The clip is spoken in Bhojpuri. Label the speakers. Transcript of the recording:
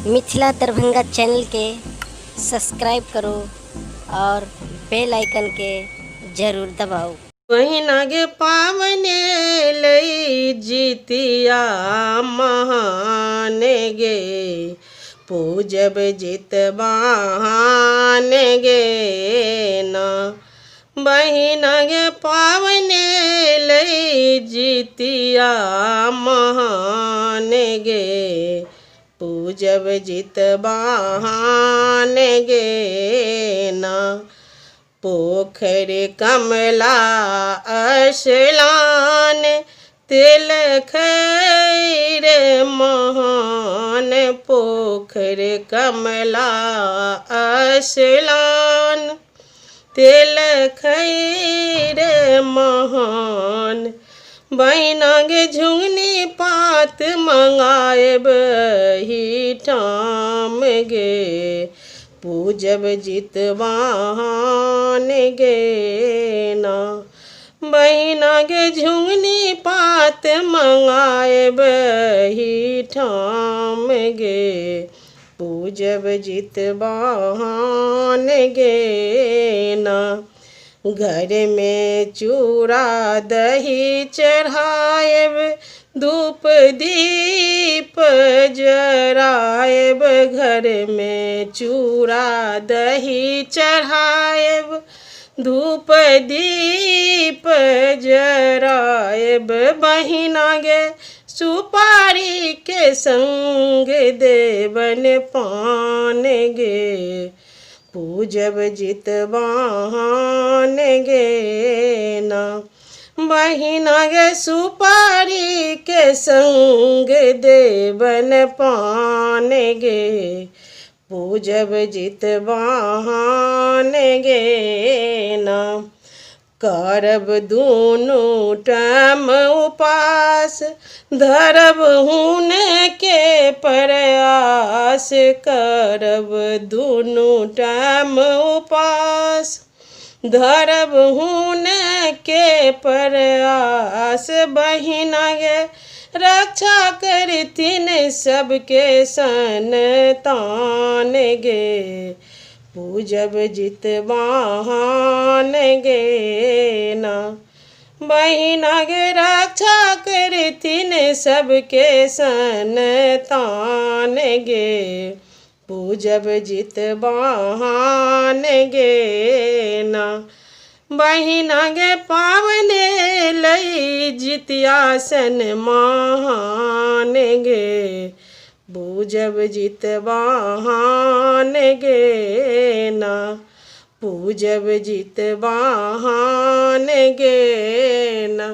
Speaker 1: मिथिला दरभंगा चैनल के सब्सक्राइब करो और बेल आइकन के जरूर दबाओ।
Speaker 2: बहिना गे पावने लई जितिया महान गे पूजब जितवान गे ना। बहिना गे पावने लई जितिया महान गे पूजब जितवान गे ना। पोखर कमला असलान तिल खैर महान पोखर कमला असलान तिल खैर महान। बहिना गे झुंगनी पात मंगाएब ही ठाम गे पूजब जितवान गे ना। बहिना गे झुंगनी पात मंगाएब ही ठाम गे पूजब जितवान गे ना। घर में चूड़ा दही चढ़ाएब धूप दीप जराएब। घर में चूड़ा दही चढ़ाएब धूप दीप जराएब। बहिना गे सुपारी के संग देवन पान गे पूजब जितवान गे ना। बहिना गे सुपारी के संग देवन पान गे पूजब जितवान गे ना। करब दूनु टाइम उपास धरब हुन के प्रयास। करब दूनु टाइम उपास धरब हुन के प्रयास। बहिना गे रक्षा करथिन सबके संतान गे पूजब जितवान गे ना। बहिना गे रक्षा करथिन सबके संतान गे पूजब जितवान गे ना। बहिना गे पावने लई जितिया सन महान गे पूजब जितवान गे ना। पूजब जितवान गे ना।